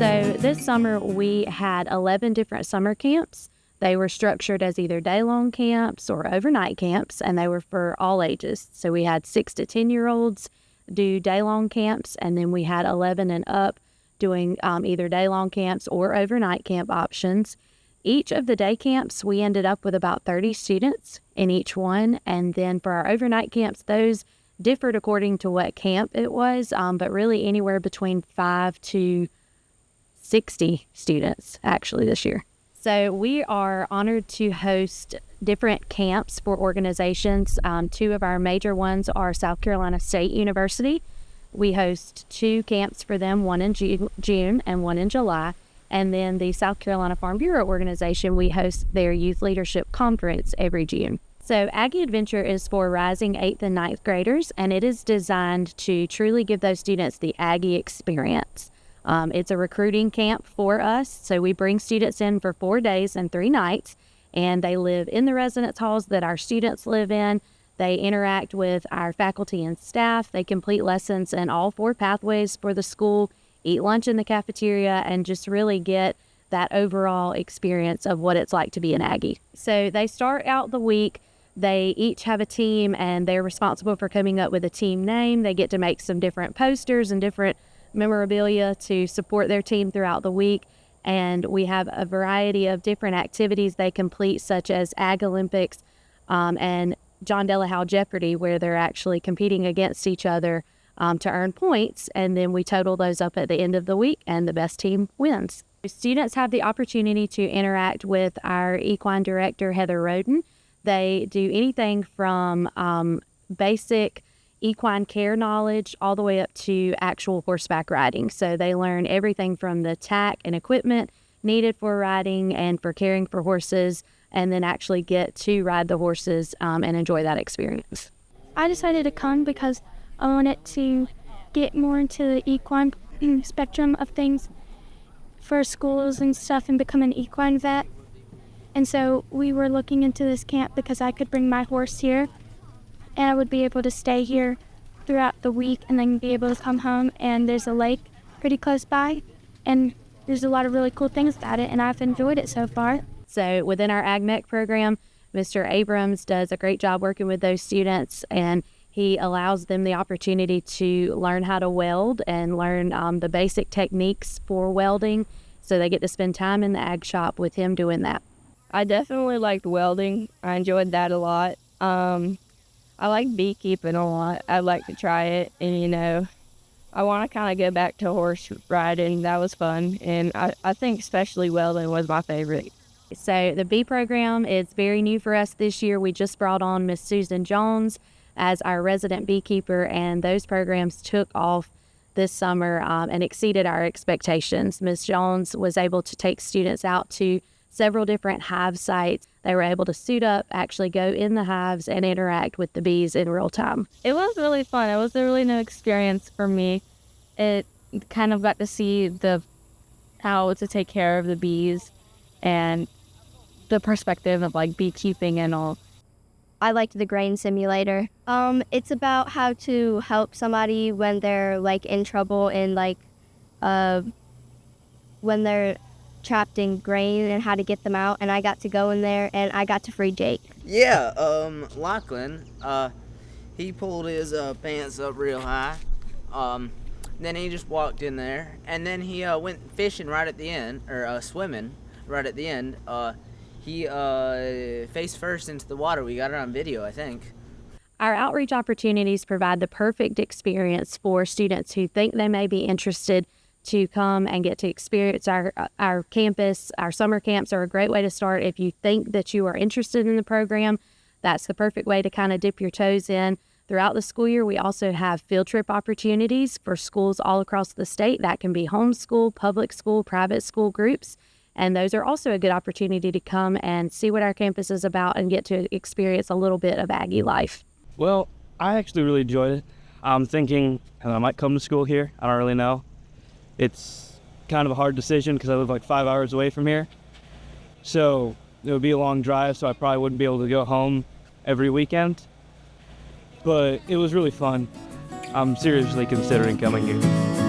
So this summer we had 11 different summer camps. They were structured as either day-long camps or overnight camps, and they were for all ages. So we had 6 to 10-year-olds do day-long camps, and then we had 11 and up doing either day-long camps or overnight camp options. Each of the day camps, we ended up with about 30 students in each one, and then for our overnight camps, those differed according to what camp it was, but really anywhere between 5 to 60 students actually this year. So we are honored to host different camps for organizations. 2 of our major ones are South Carolina State University. We host 2 camps for them, one in June and one in July. And then the South Carolina Farm Bureau organization, we host their Youth Leadership Conference every June. So Aggie Adventure is for rising 8th and 9th graders, and it is designed to truly give those students the Aggie experience. It's a recruiting camp for us, so we bring students in for 4 days and 3 nights, and they live in the residence halls that our students live in. They interact with our faculty and staff. They complete lessons in all 4 pathways for the school, eat lunch in the cafeteria, and just really get that overall experience of what it's like to be an Aggie. So they start out the week. They each have a team, and they're responsible for coming up with a team name. They get to make some different posters and different memorabilia to support their team throughout the week. And we have a variety of different activities they complete, such as Ag Olympics and John Delahowe Jeopardy, where they're actually competing against each other to earn points. And then we total those up at the end of the week, and the best team wins. Students have the opportunity to interact with our equine director, Heather Roden. They do anything from basic equine care knowledge all the way up to actual horseback riding. So they learn everything from the tack and equipment needed for riding and for caring for horses, and then actually get to ride the horses and enjoy that experience. I decided to come because I wanted to get more into the equine spectrum of things for schools and stuff and become an equine vet. And so we were looking into this camp because I could bring my horse here, and I would be able to stay here throughout the week and then be able to come home. And there's a lake pretty close by, and there's a lot of really cool things about it, and I've enjoyed it so far. So within our AgMech program, Mr. Abrams does a great job working with those students, and he allows them the opportunity to learn how to weld and learn the basic techniques for welding. So they get to spend time in the ag shop with him doing that. I definitely liked welding. I enjoyed that a lot. I like beekeeping a lot. I'd like to try it, and I want to kind of go back to horse riding. That was fun, and I think especially welding was my favorite. So the bee program is very new for us this year. We just brought on Miss Susan Jones as our resident beekeeper, and those programs took off this summer and exceeded our expectations. Miss Jones was able to take students out to several different hive sites. They were able to suit up, actually go in the hives and interact with the bees in real time. It was really fun. It was a really new experience for me. It kind of got to see how to take care of the bees and the perspective of like beekeeping and all. I liked the grain simulator. It's about how to help somebody when they're like in trouble and like when they're trapped in grain and how to get them out, and I got to go in there and I got to free Jake. Yeah, Lachlan, he pulled his pants up real high. Then he just walked in there, and then he went fishing right at the end, or swimming right at the end. He face first into the water. We got it on video, I think. Our outreach opportunities provide the perfect experience for students who think they may be interested to come and get to experience our campus. Our summer camps are a great way to start. If you think that you are interested in the program, that's the perfect way to kind of dip your toes in. Throughout the school year, we also have field trip opportunities for schools all across the state. That can be homeschool, public school, private school groups. And those are also a good opportunity to come and see what our campus is about and get to experience a little bit of Aggie life. Well, I actually really enjoyed it. I'm thinking I might come to school here. I don't really know. It's kind of a hard decision because I live like 5 hours away from here. So it would be a long drive, so I probably wouldn't be able to go home every weekend. But it was really fun. I'm seriously considering coming here.